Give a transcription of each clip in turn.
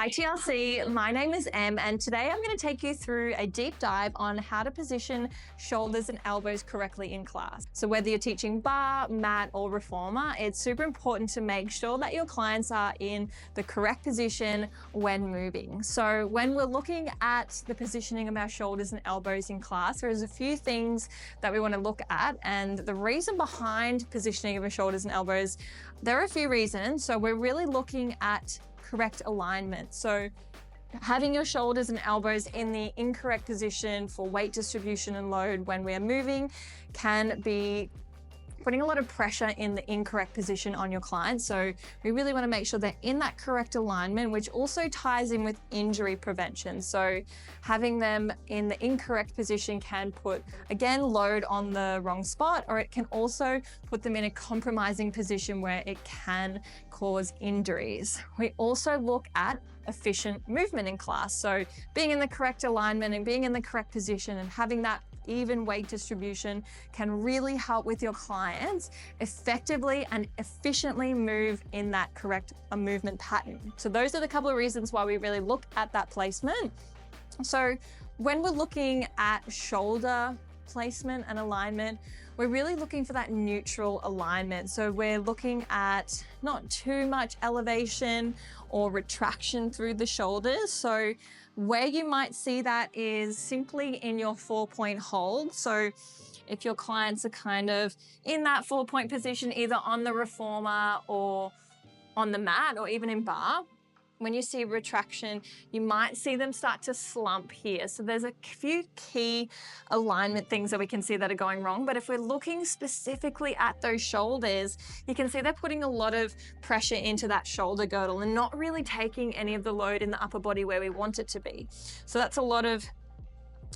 Hi TLC, my name is Em and today I'm going to take you through a deep dive on how to position shoulders and elbows correctly in class. So whether you're teaching bar, mat or reformer, it's super important to make sure that your clients are in the correct position when moving. So when we're looking at the positioning of our shoulders and elbows in class, there's a few things that we want to look at, and the reason behind positioning of our shoulders and elbows, there are a few reasons. So we're really looking at correct alignment. So having your shoulders and elbows in the incorrect position for weight distribution and load when we're moving can be putting a lot of pressure in the incorrect position on your clients. So we really want to make sure they're in that correct alignment, which also ties in with injury prevention. So having them in the incorrect position can put, again, load on the wrong spot, or it can also put them in a compromising position where it can cause injuries. We also look at efficient movement in class. So being in the correct alignment and being in the correct position and having that even weight distribution can really help with your clients effectively and efficiently move in that correct movement pattern. So those are the couple of reasons why we really look at that placement. So when we're looking at shoulder placement and alignment, we're really looking for that neutral alignment. So we're looking at not too much elevation or retraction through the shoulders. So where you might see that is simply in your 4-point hold. So if your clients are kind of in that 4-point position, either on the reformer or on the mat or even in bar, when you see retraction, you might see them start to slump here. So there's a few key alignment things that we can see that are going wrong. But if we're looking specifically at those shoulders, you can see they're putting a lot of pressure into that shoulder girdle and not really taking any of the load in the upper body where we want it to be. So that's a lot of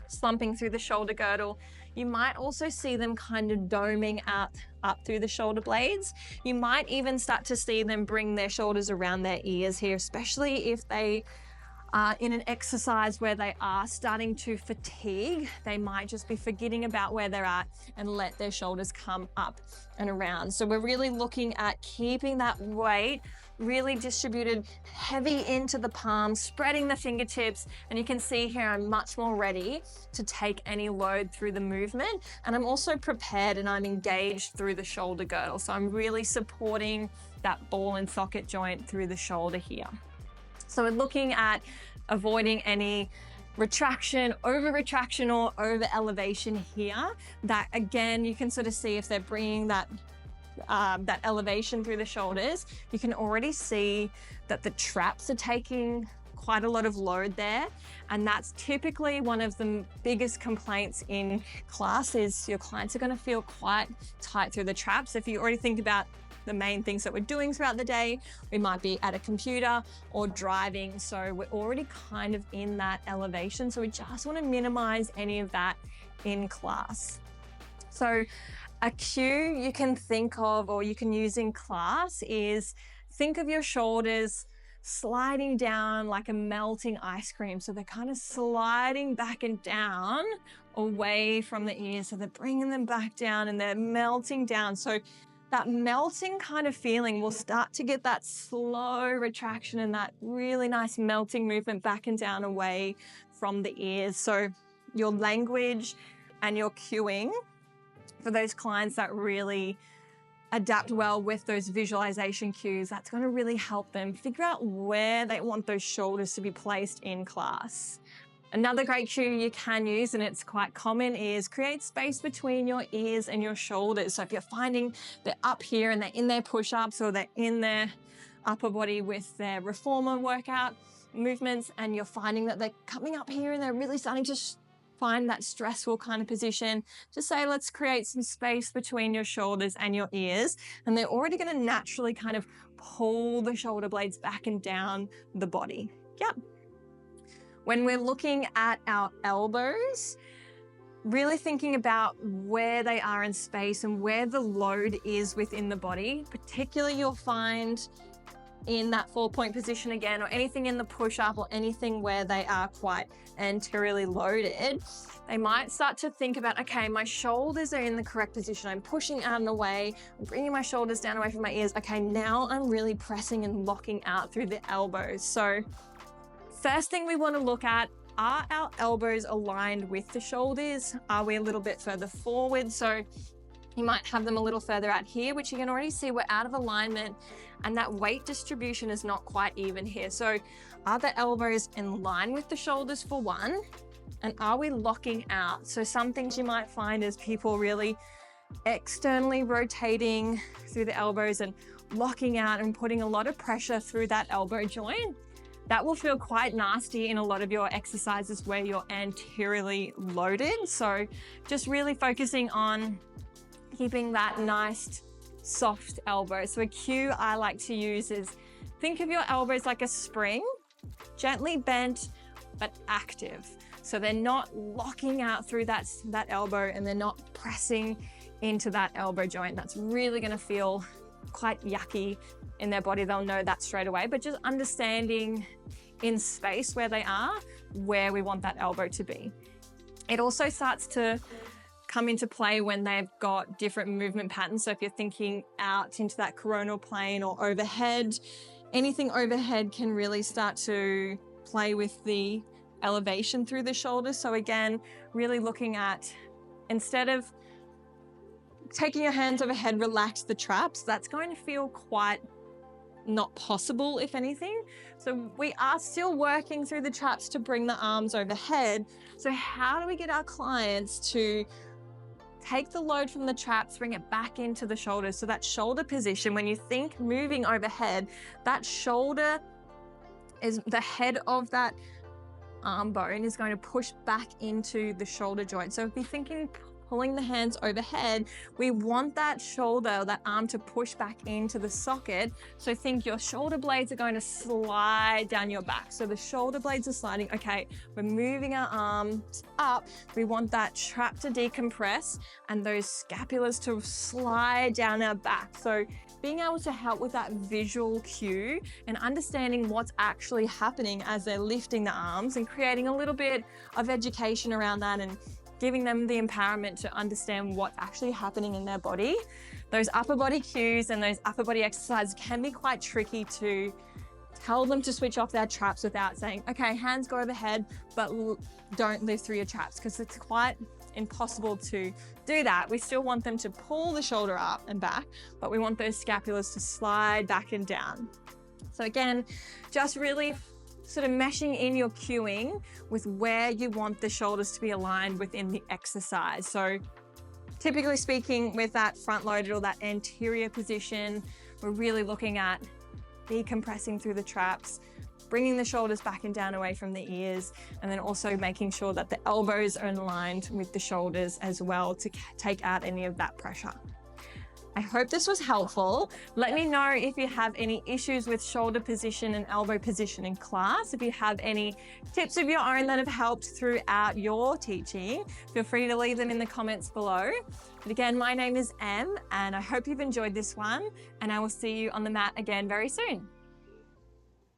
slumping through the shoulder girdle. You might also see them kind of doming up through the shoulder blades. You might even start to see them bring their shoulders around their ears here, especially if they are in an exercise where they are starting to fatigue. They might just be forgetting about where they're at and let their shoulders come up and around. So we're really looking at keeping that weight really distributed heavy into the palms, spreading the fingertips, and you can see here I'm much more ready to take any load through the movement, and I'm also prepared and I'm engaged through the shoulder girdle. So I'm really supporting that ball and socket joint through the shoulder here. So we're looking at avoiding any retraction, over retraction or over elevation here. That again, you can sort of see if they're bringing that elevation through the shoulders, you can already see that the traps are taking quite a lot of load there. And that's typically one of the biggest complaints in class is your clients are going to feel quite tight through the traps. If you already think about the main things that we're doing throughout the day, we might be at a computer or driving. So we're already kind of in that elevation. So we just want to minimize any of that in class. So a cue you can think of or you can use in class is think of your shoulders sliding down like a melting ice cream. So they're kind of sliding back and down away from the ears. So they're bringing them back down and they're melting down. So that melting kind of feeling will start to get that slow retraction and that really nice melting movement back and down away from the ears. So your language and your cueing for those clients that really adapt well with those visualization cues, that's going to really help them figure out where they want those shoulders to be placed in class. Another great cue you can use, and it's quite common, is create space between your ears and your shoulders. So if you're finding they're up here and they're in their push-ups or they're in their upper body with their reformer workout movements, and you're finding that they're coming up here and they're really starting to find that stressful kind of position, just say, let's create some space between your shoulders and your ears. And they're already going to naturally kind of pull the shoulder blades back and down the body. Yep. When we're looking at our elbows, really thinking about where they are in space and where the load is within the body. Particularly you'll find in that 4-point position again, or anything in the push-up or anything where they are quite anteriorly loaded, they might start to think about, okay, my shoulders are in the correct position. I'm pushing out and away, I'm bringing my shoulders down away from my ears. Okay, now I'm really pressing and locking out through the elbows. So first thing we want to look at, are our elbows aligned with the shoulders? Are we a little bit further forward? So you might have them a little further out here, which you can already see we're out of alignment, and that weight distribution is not quite even here. So are the elbows in line with the shoulders for one? And are we locking out? So some things you might find is people really externally rotating through the elbows and locking out and putting a lot of pressure through that elbow joint. That will feel quite nasty in a lot of your exercises where you're anteriorly loaded. So just really focusing on keeping that nice, soft elbow. So a cue I like to use is, think of your elbows like a spring, gently bent, but active. So they're not locking out through that elbow, and they're not pressing into that elbow joint. That's really gonna feel quite yucky in their body. They'll know that straight away, but just understanding in space where they are, where we want that elbow to be. It also starts to come into play when they've got different movement patterns. So if you're thinking out into that coronal plane or overhead, anything overhead can really start to play with the elevation through the shoulders. So again, really looking at, instead of taking your hands overhead, relax the traps. That's going to feel quite not possible, if anything. So we are still working through the traps to bring the arms overhead. So how do we get our clients to take the load from the traps, bring it back into the shoulders? So that shoulder position, when you think moving overhead, that shoulder is the head of that arm bone is going to push back into the shoulder joint. So if you're thinking pulling the hands overhead, we want that shoulder, that arm to push back into the socket. So think your shoulder blades are going to slide down your back. So the shoulder blades are sliding. Okay, we're moving our arms up. We want that trap to decompress and those scapulas to slide down our back. So being able to help with that visual cue and understanding what's actually happening as they're lifting the arms, and creating a little bit of education around that, and giving them the empowerment to understand what's actually happening in their body. Those upper body cues and those upper body exercises can be quite tricky to tell them to switch off their traps without saying, okay, hands go overhead, but don't lift through your traps, because it's quite impossible to do that. We still want them to pull the shoulder up and back, but we want those scapulas to slide back and down. So again, just really sort of meshing in your cueing with where you want the shoulders to be aligned within the exercise. So typically speaking, with that front loaded or that anterior position, we're really looking at decompressing through the traps, bringing the shoulders back and down away from the ears, and then also making sure that the elbows are aligned with the shoulders as well to take out any of that pressure. I hope this was helpful. Let me know if you have any issues with shoulder position and elbow position in class. If you have any tips of your own that have helped throughout your teaching, feel free to leave them in the comments below. But again, my name is Em, and I hope you've enjoyed this one, and I will see you on the mat again very soon.